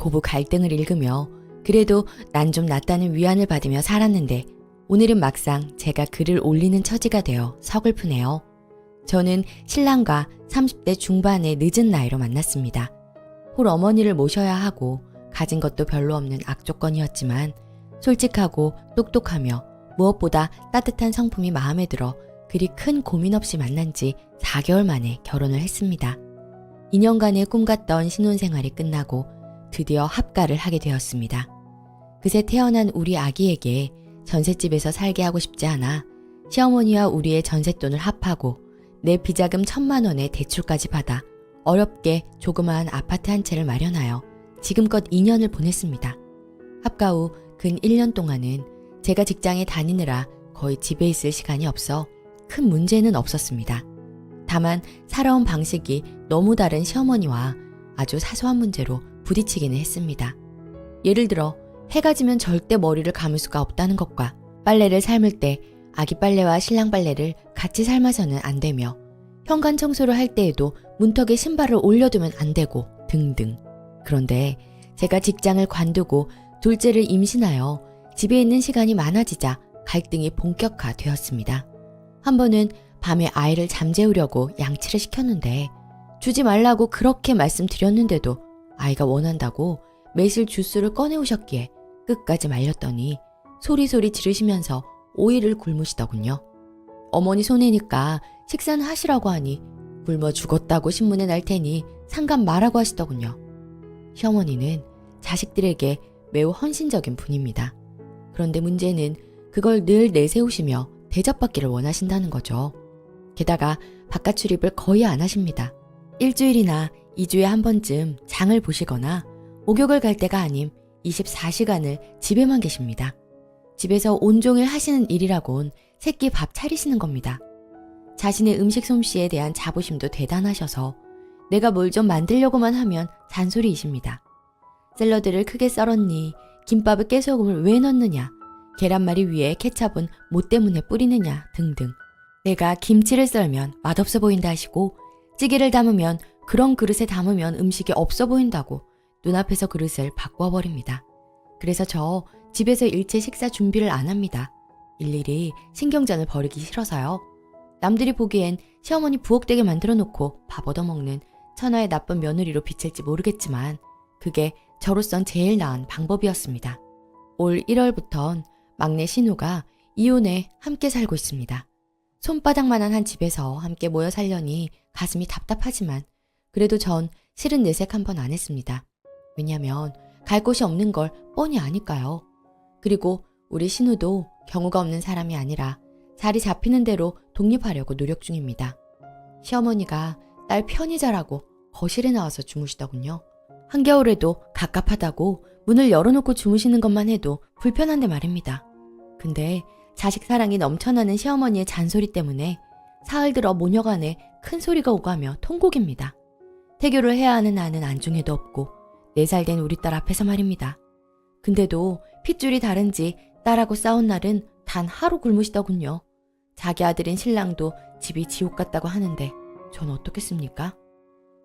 고부 갈등을 읽으며 그래도 난 좀 낫다는 위안을 받으며 살았는데 오늘은 막상 제가 글을 올리는 처지가 되어 서글프네요. 저는 신랑과 30대 중반의 늦은 나이로 만났습니다. 홀 어머니를 모셔야 하고 가진 것도 별로 없는 악조건이었지만 솔직하고 똑똑하며 무엇보다 따뜻한 성품이 마음에 들어 그리 큰 고민 없이 만난 지 4개월 만에 결혼을 했습니다. 2년간의 꿈같던 신혼생활이 끝나고 드디어 합가를 하게 되었습니다. 그새 태어난 우리 아기에게 전셋집에서 살게 하고 싶지 않아 시어머니와 우리의 전셋돈을 합하고 내 비자금 1,000만 원의 대출까지 받아 어렵게 조그마한 아파트 한 채를 마련하여 지금껏 2년을 보냈습니다. 합가 후 근 1년 동안은 제가 직장에 다니느라 거의 집에 있을 시간이 없어 큰 문제는 없었습니다. 다만 살아온 방식이 너무 다른 시어머니와 아주 사소한 문제로 부딪히기는 했습니다. 예를 들어 해가 지면 절대 머리를 감을 수가 없다는 것과 빨래를 삶을 때 아기 빨래와 신랑 빨래를 같이 삶아서는 안 되며 현관 청소를 할 때에도 문턱에 신발을 올려두면 안 되고 등등. 그런데 제가 직장을 관두고 둘째를 임신하여 집에 있는 시간이 많아지자 갈등이 본격화되었습니다. 한 번은 밤에 아이를 잠재우려고 양치를 시켰는데 주지 말라고 그렇게 말씀드렸는데도 아이가 원한다고 매실 주스를 꺼내오셨기에 끝까지 말렸더니 소리소리 지르시면서 오이를 굶으시더군요. 어머니 손해니까 식사는 하시라고 하니 굶어 죽었다고 신문에 날 테니 상관 말라고 하시더군요. 시어머니는 자식들에게 매우 헌신적인 분입니다. 그런데 문제는 그걸 늘 내세우시며 대접받기를 원하신다는 거죠. 게다가 바깥 출입을 거의 안 하십니다. 일주일이나 2주에 한 번쯤 장을 보시거나 목욕을 갈 때가 아님 24시간을 집에만 계십니다. 집에서 온종일 하시는 일이라곤 새끼 밥 차리시는 겁니다. 자신의 음식 솜씨에 대한 자부심도 대단하셔서 내가 뭘 좀 만들려고만 하면 잔소리이십니다. 샐러드를 크게 썰었니, 김밥에 깨소금을 왜 넣느냐, 계란말이 위에 케첩은 뭐 때문에 뿌리느냐 등등. 내가 김치를 썰면 맛없어 보인다 하시고 찌개를 담으면 그런 그릇에 담으면 음식이 없어 보인다고 눈앞에서 그릇을 바꿔버립니다. 그래서 저 집에서 일체 식사 준비를 안 합니다. 일일이 신경전을 벌이기 싫어서요. 남들이 보기엔 시어머니 부엌되게 만들어 놓고 밥 얻어먹는 천하의 나쁜 며느리로 비칠지 모르겠지만 그게 저로선 제일 나은 방법이었습니다. 올 1월부턴 막내 신우가 이혼해 함께 살고 있습니다. 손바닥만한 한 집에서 함께 모여 살려니 가슴이 답답하지만 그래도 전 실은 내색 한 번 안 했습니다. 왜냐면 갈 곳이 없는 걸 뻔히 아니까요. 그리고 우리 신우도 경우가 없는 사람이 아니라 자리 잡히는 대로 독립하려고 노력 중입니다. 시어머니가 딸 편히 자라고 거실에 나와서 주무시더군요. 한겨울에도 갑갑하다고 문을 열어놓고 주무시는 것만 해도 불편한데 말입니다. 근데 자식 사랑이 넘쳐나는 시어머니의 잔소리 때문에 사흘 들어 모녀간에 큰 소리가 오가며 통곡입니다. 태교를 해야 하는 나는 안중에도 없고 4살 된 우리 딸 앞에서 말입니다. 근데도 핏줄이 다른지 딸하고 싸운 날은 단 하루 굶으시더군요. 자기 아들인 신랑도 집이 지옥 같다고 하는데 전 어떻겠습니까?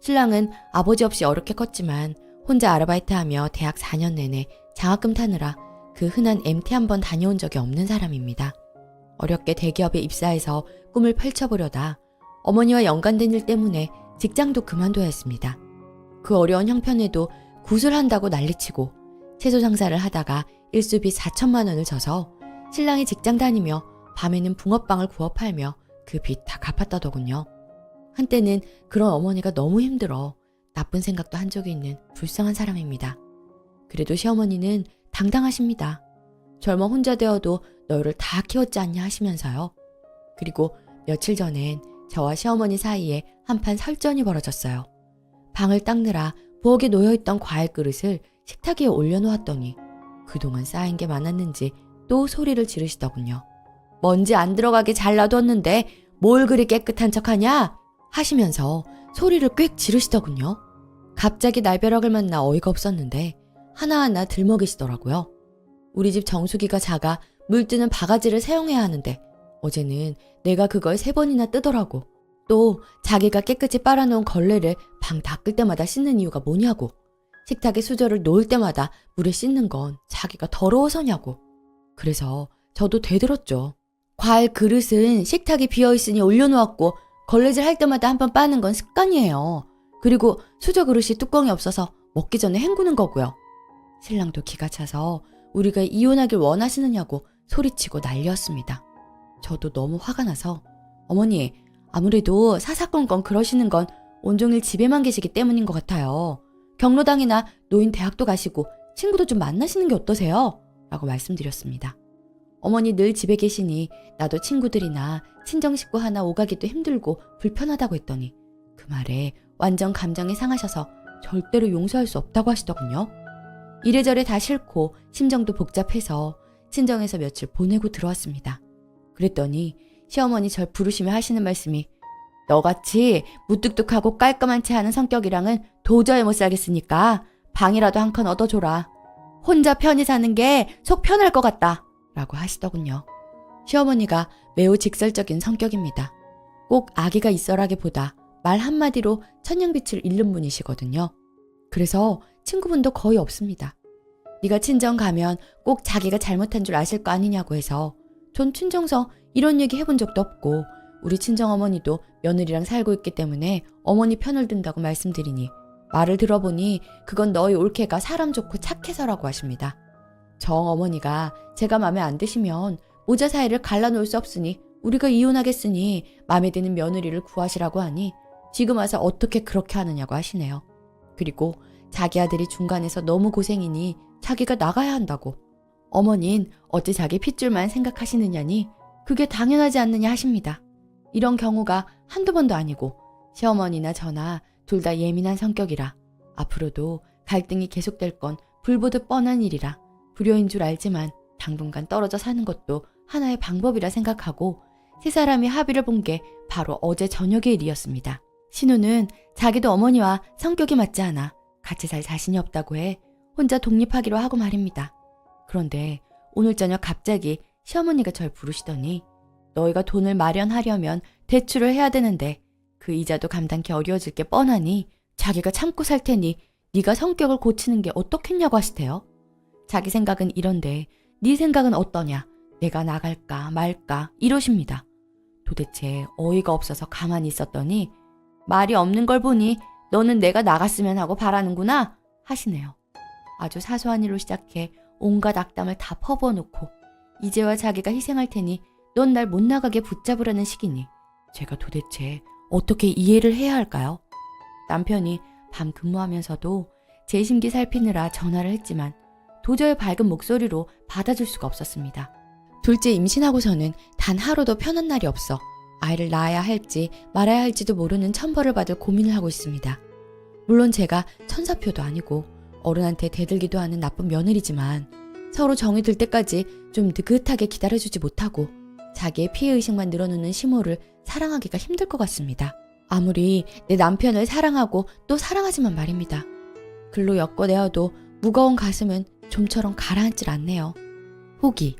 신랑은 아버지 없이 어렵게 컸지만 혼자 아르바이트하며 대학 4년 내내 장학금 타느라 그 흔한 MT 한 번 다녀온 적이 없는 사람입니다. 어렵게 대기업에 입사해서 꿈을 펼쳐보려다 어머니와 연관된 일 때문에 직장도 그만둬야 했습니다. 그 어려운 형편에도 굿을 한다고 난리치고 채소 장사를 하다가 일수비 4천만 원을 져서 신랑이 직장 다니며 밤에는 붕어빵을 구워 팔며 그 빚 다 갚았다더군요. 한때는 그런 어머니가 너무 힘들어 나쁜 생각도 한 적이 있는 불쌍한 사람입니다. 그래도 시어머니는 당당하십니다. 젊어 혼자 되어도 너희를 다 키웠지 않냐 하시면서요. 그리고 며칠 전엔 저와 시어머니 사이에 한판 설전이 벌어졌어요. 방을 닦느라 부엌에 놓여있던 과일 그릇을 식탁 위에 올려놓았더니 그동안 쌓인 게 많았는지 또 소리를 지르시더군요. 먼지 안 들어가게 잘 놔뒀는데 뭘 그리 깨끗한 척하냐? 하시면서 소리를 꽥 지르시더군요. 갑자기 날벼락을 만나 어이가 없었는데 하나하나 들먹이시더라고요. 우리 집 정수기가 작아 물 뜨는 바가지를 사용해야 하는데 어제는 내가 그걸 3번이나 뜨더라고. 또 자기가 깨끗이 빨아놓은 걸레를 방 닦을 때마다 씻는 이유가 뭐냐고. 식탁에 수저를 놓을 때마다 물에 씻는 건 자기가 더러워서냐고. 그래서 저도 대들었죠. 과일 그릇은 식탁이 비어있으니 올려놓았고 걸레질 할 때마다 한 번 빠는 건 습관이에요. 그리고 수저 그릇이 뚜껑이 없어서 먹기 전에 헹구는 거고요. 신랑도 기가 차서 우리가 이혼하길 원하시느냐고 소리치고 난리였습니다. 저도 너무 화가 나서 어머니, 아무래도 사사건건 그러시는 건 온종일 집에만 계시기 때문인 것 같아요. 경로당이나 노인 대학도 가시고 친구도 좀 만나시는 게 어떠세요? 라고 말씀드렸습니다. 어머니 늘 집에 계시니 나도 친구들이나 친정 식구 하나 오가기도 힘들고 불편하다고 했더니 그 말에 완전 감정이 상하셔서 절대로 용서할 수 없다고 하시더군요. 이래저래 다 싫고 심정도 복잡해서 친정에서 며칠 보내고 들어왔습니다. 그랬더니 시어머니 절 부르시며 하시는 말씀이 너같이 무뚝뚝하고 깔끔한 채 하는 성격이랑은 도저히 못 살겠으니까 방이라도 한 칸 얻어줘라. 혼자 편히 사는 게 속 편할 것 같다. 라고 하시더군요. 시어머니가 매우 직설적인 성격입니다. 꼭 아기가 있어라기보다 말 한마디로 천냥빛을 잃는 분이시거든요. 그래서 친구분도 거의 없습니다. 네가 친정 가면 꼭 자기가 잘못한 줄 아실 거 아니냐고 해서 전 친정서 이런 얘기 해본 적도 없고 우리 친정어머니도 며느리랑 살고 있기 때문에 어머니 편을 든다고 말씀드리니 말을 들어보니 그건 너희 올케가 사람 좋고 착해서라고 하십니다. 정어머니가 제가 마음에 안 드시면 모자 사이를 갈라놓을 수 없으니 우리가 이혼하겠으니 마음에 드는 며느리를 구하시라고 하니 지금 와서 어떻게 그렇게 하느냐고 하시네요. 그리고 자기 아들이 중간에서 너무 고생이니 자기가 나가야 한다고. 어머닌 어찌 자기 핏줄만 생각하시느냐니 그게 당연하지 않느냐 하십니다. 이런 경우가 한두 번도 아니고 시어머니나 저나 둘 다 예민한 성격이라 앞으로도 갈등이 계속될 건 불보듯 뻔한 일이라 불효인 줄 알지만 당분간 떨어져 사는 것도 하나의 방법이라 생각하고 세 사람이 합의를 본 게 바로 어제 저녁의 일이었습니다. 신우는 자기도 어머니와 성격이 맞지 않아 같이 살 자신이 없다고 해 혼자 독립하기로 하고 말입니다. 그런데 오늘 저녁 갑자기 시어머니가 절 부르시더니 너희가 돈을 마련하려면 대출을 해야 되는데 그 이자도 감당기 어려워질 게 뻔하니 자기가 참고 살 테니 네가 성격을 고치는 게 어떻겠냐고 하시대요. 자기 생각은 이런데 네 생각은 어떠냐? 내가 나갈까 말까 이러십니다. 도대체 어이가 없어서 가만히 있었더니 말이 없는 걸 보니 너는 내가 나갔으면 하고 바라는구나 하시네요. 아주 사소한 일로 시작해 온갖 악담을 다 퍼부어놓고 이제와 자기가 희생할 테니 넌 날 못 나가게 붙잡으라는 식이니 제가 도대체 어떻게 이해를 해야 할까요? 남편이 밤 근무하면서도 제 심기 살피느라 전화를 했지만 도저히 밝은 목소리로 받아줄 수가 없었습니다. 둘째 임신하고서는 단 하루도 편한 날이 없어 아이를 낳아야 할지 말아야 할지도 모르는 천벌을 받을 고민을 하고 있습니다. 물론 제가 천사표도 아니고 어른한테 대들기도 하는 나쁜 며느리지만 서로 정이 들 때까지 좀 느긋하게 기다려주지 못하고 자기의 피해의식만 늘어놓는 시모를 사랑하기가 힘들 것 같습니다. 아무리 내 남편을 사랑하고 또 사랑하지만 말입니다. 글로 엮어내어도 무거운 가슴은 좀처럼 가라앉질 않네요. 후기.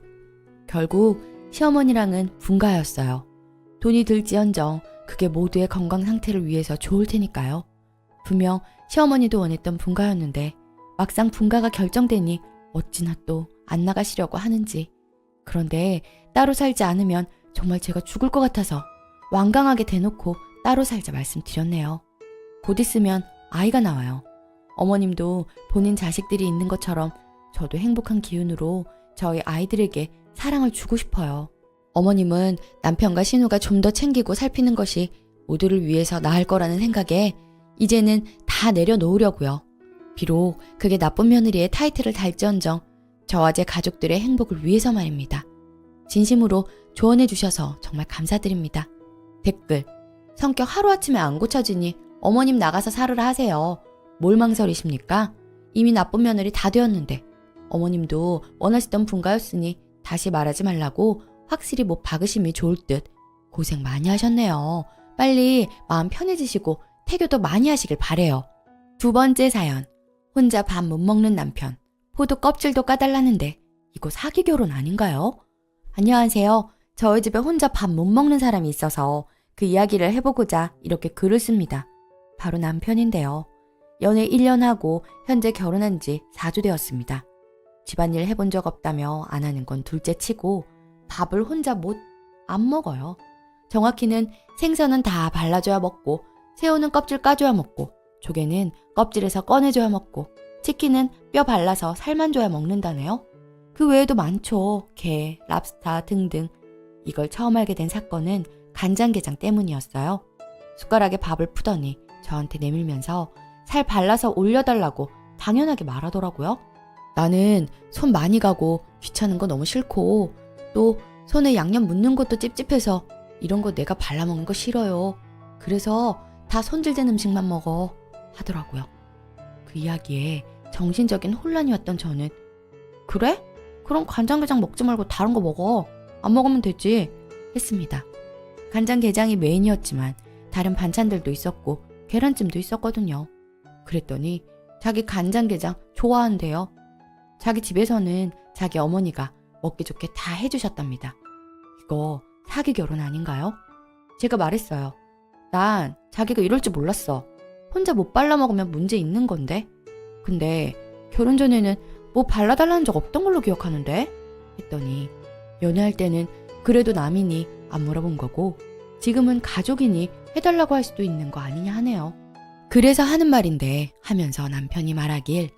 결국 시어머니랑은 분가였어요. 돈이 들지언정 그게 모두의 건강 상태를 위해서 좋을 테니까요. 분명 시어머니도 원했던 분가였는데 막상 분가가 결정되니 어찌나 또 안 나가시려고 하는지. 그런데 따로 살지 않으면 정말 제가 죽을 것 같아서 완강하게 대놓고 따로 살자 말씀드렸네요. 곧 있으면 아이가 나와요. 어머님도 본인 자식들이 있는 것처럼 저도 행복한 기운으로 저희 아이들에게 사랑을 주고 싶어요. 어머님은 남편과 신우가 좀 더 챙기고 살피는 것이 모두를 위해서 나을 거라는 생각에 이제는 다 내려놓으려고요. 비록 그게 나쁜 며느리의 타이틀을 달지언정 저와 제 가족들의 행복을 위해서 말입니다. 진심으로 조언해 주셔서 정말 감사드립니다. 댓글. 성격 하루아침에 안 고쳐지니 어머님 나가서 살으라 하세요. 뭘 망설이십니까? 이미 나쁜 며느리 다 되었는데 어머님도 원하시던 분가였으니 다시 말하지 말라고 확실히 못 박으심이 좋을 듯. 고생 많이 하셨네요. 빨리 마음 편해지시고 태교도 많이 하시길 바래요. 두 번째 사연. 혼자 밥 못 먹는 남편. 포도 껍질도 까달라는데 이거 사기 결혼 아닌가요? 안녕하세요. 저희 집에 혼자 밥 못 먹는 사람이 있어서 그 이야기를 해보고자 이렇게 글을 씁니다. 바로 남편인데요. 연애 1년 하고 현재 결혼한 지 4주 되었습니다. 집안일 해본 적 없다며 안 하는 건 둘째 치고 밥을 혼자 안 먹어요. 정확히는 생선은 다 발라줘야 먹고, 새우는 껍질 까줘야 먹고, 조개는 껍질에서 꺼내줘야 먹고, 치킨은 뼈 발라서 살만 줘야 먹는다네요. 그 외에도 많죠. 게, 랍스타 등등. 이걸 처음 알게 된 사건은 간장게장 때문이었어요. 숟가락에 밥을 푸더니 저한테 내밀면서 살 발라서 올려달라고 당연하게 말하더라고요. 나는 손 많이 가고 귀찮은 거 너무 싫고, 또 손에 양념 묻는 것도 찝찝해서 이런 거 내가 발라먹는 거 싫어요. 그래서 다 손질된 음식만 먹어 하더라고요. 그 이야기에 정신적인 혼란이 왔던 저는, 그래? 그럼 간장게장 먹지 말고 다른 거 먹어. 안 먹으면 되지 했습니다. 간장게장이 메인이었지만 다른 반찬들도 있었고 계란찜도 있었거든요. 그랬더니 자기 간장게장 좋아한대요. 자기 집에서는 자기 어머니가 먹기 좋게 다 해주셨답니다. 이거 사기 결혼 아닌가요? 제가 말했어요. 난 자기가 이럴 줄 몰랐어. 혼자 못 발라 먹으면 문제 있는 건데. 근데 결혼 전에는 뭐 발라달라는 적 없던 걸로 기억하는데? 했더니 연애할 때는 그래도 남이니 안 물어본 거고, 지금은 가족이니 해달라고 할 수도 있는 거 아니냐 하네요. 그래서 하는 말인데 하면서 남편이 말하길,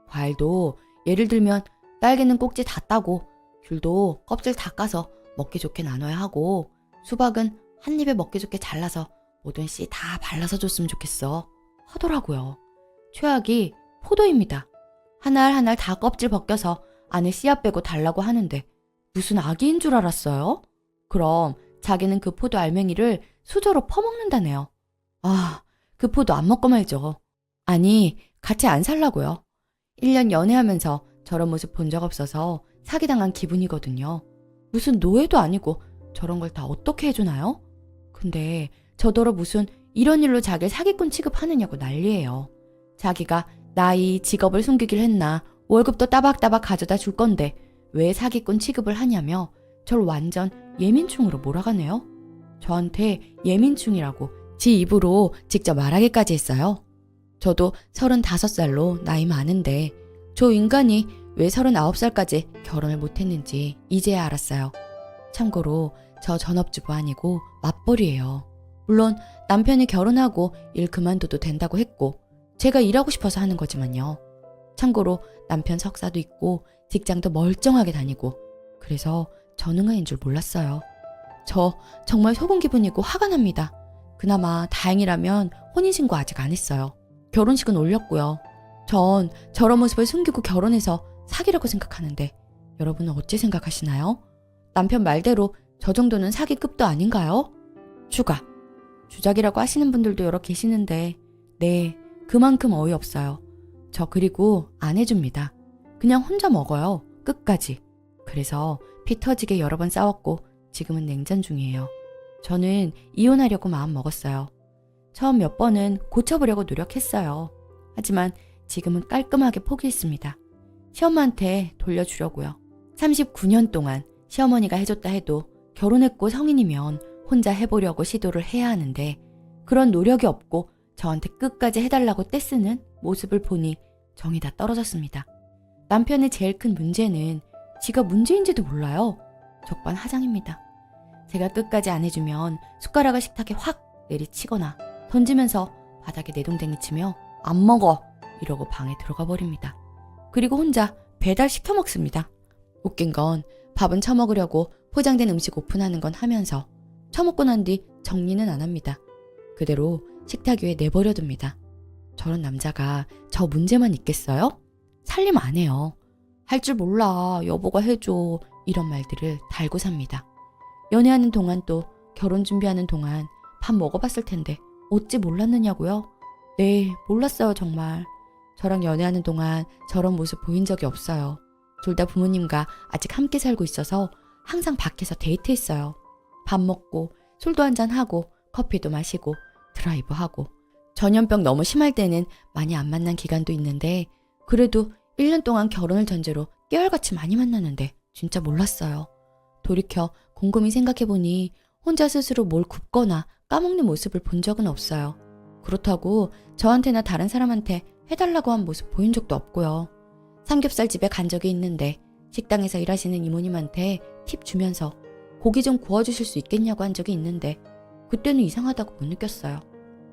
과일도 예를 들면 딸기는 꼭지 다 따고, 귤도 껍질 다 까서 먹기 좋게 나눠야 하고, 수박은 한 입에 먹기 좋게 잘라서 모든 씨 다 발라서 줬으면 좋겠어 하더라고요. 최악이 포도입니다. 하날 다 껍질 벗겨서 안에 씨앗 빼고 달라고 하는데 무슨 아기인 줄 알았어요? 그럼 자기는 그 포도 알맹이를 수저로 퍼먹는다네요. 아, 그 포도 안 먹고 말죠. 아니, 같이 안 살라고요. 1년 연애하면서 저런 모습 본 적 없어서 사기당한 기분이거든요. 무슨 노예도 아니고 저런 걸 다 어떻게 해주나요? 근데 저더러 무슨 이런 일로 자기를 사기꾼 취급하느냐고 난리예요. 자기가 나이, 직업을 숨기길 했나, 월급도 따박따박 가져다 줄 건데 왜 사기꾼 취급을 하냐며 절 완전 예민충으로 몰아가네요. 저한테 예민충이라고 지 입으로 직접 말하기까지 했어요. 저도 35살로 나이 많은데 저 인간이 왜 39살까지 결혼을 못했는지 이제야 알았어요. 참고로 저 전업주부 아니고 맞벌이에요. 물론 남편이 결혼하고 일 그만둬도 된다고 했고 제가 일하고 싶어서 하는 거지만요. 참고로 남편 석사도 있고 직장도 멀쩡하게 다니고, 그래서 전능아인 줄 몰랐어요. 저 정말 속은 기분이고 화가 납니다. 그나마 다행이라면 혼인신고 아직 안 했어요. 결혼식은 올렸고요. 전 저런 모습을 숨기고 결혼해서 사기라고 생각하는데 여러분은 어찌 생각하시나요? 남편 말대로 저 정도는 사기급도 아닌가요? 추가. 주작이라고 하시는 분들도 여러 계시는데 네, 그만큼 어이없어요. 저 그리고 안 해줍니다. 그냥 혼자 먹어요. 끝까지. 그래서 피 터지게 여러 번 싸웠고 지금은 냉전 중이에요. 저는 이혼하려고 마음 먹었어요. 처음 몇 번은 고쳐보려고 노력했어요. 하지만 지금은 깔끔하게 포기했습니다. 시엄마한테 돌려주려고요. 39년 동안 시어머니가 해줬다 해도 결혼했고 성인이면 혼자 해보려고 시도를 해야 하는데 그런 노력이 없고 저한테 끝까지 해달라고 떼쓰는 모습을 보니 정이 다 떨어졌습니다. 남편의 제일 큰 문제는 지가 문제인지도 몰라요. 적반하장입니다. 제가 끝까지 안 해주면 숟가락을 식탁에 확 내리치거나 던지면서 바닥에 내동댕이 치며 안 먹어 이러고 방에 들어가 버립니다. 그리고 혼자 배달 시켜 먹습니다. 웃긴 건 밥은 처먹으려고 포장된 음식 오픈하는 건 하면서 처먹고 난 뒤 정리는 안 합니다. 그대로 식탁 위에 내버려둡니다. 저런 남자가 저 문제만 있겠어요? 살림 안 해요. 할 줄 몰라, 여보가 해줘 이런 말들을 달고 삽니다. 연애하는 동안 또 결혼 준비하는 동안 밥 먹어봤을 텐데 어찌 몰랐느냐고요? 네, 몰랐어요 정말. 저랑 연애하는 동안 저런 모습 보인 적이 없어요. 둘 다 부모님과 아직 함께 살고 있어서 항상 밖에서 데이트했어요. 밥 먹고 술도 한잔하고 커피도 마시고 드라이브하고 전염병 너무 심할 때는 많이 안 만난 기간도 있는데 그래도 1년 동안 결혼을 전제로 깨알같이 많이 만났는데 진짜 몰랐어요. 돌이켜 곰곰이 생각해보니 혼자 스스로 뭘 굽거나 까먹는 모습을 본 적은 없어요. 그렇다고 저한테나 다른 사람한테 해달라고 한 모습 보인 적도 없고요. 삼겹살 집에 간 적이 있는데 식당에서 일하시는 이모님한테 팁 주면서 고기 좀 구워주실 수 있겠냐고 한 적이 있는데 그때는 이상하다고 못 느꼈어요.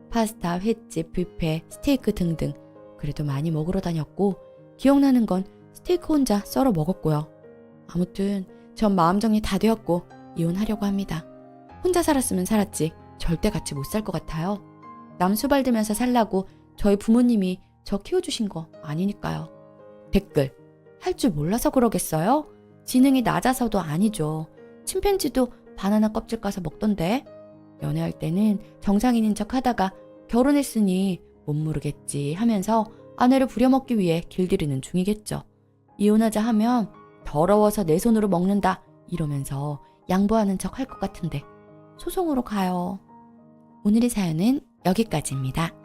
파스타, 횟집, 뷔페, 스테이크 등등 그래도 많이 먹으러 다녔고 기억나는 건 스테이크 혼자 썰어 먹었고요. 아무튼 전 마음 정리 다 되었고 이혼하려고 합니다. 혼자 살았으면 살았지 절대 같이 못 살 것 같아요. 남 수발 들면서 살라고 저희 부모님이 저 키워주신 거 아니니까요. 댓글. 할 줄 몰라서 그러겠어요? 지능이 낮아서도 아니죠. 침팬지도 바나나 껍질 까서 먹던데. 연애할 때는 정상인인 척 하다가 결혼했으니 못 모르겠지 하면서 아내를 부려먹기 위해 길들이는 중이겠죠. 이혼하자 하면 더러워서 내 손으로 먹는다 이러면서 양보하는 척 할 것 같은데 소송으로 가요. 오늘의 사연은 여기까지입니다.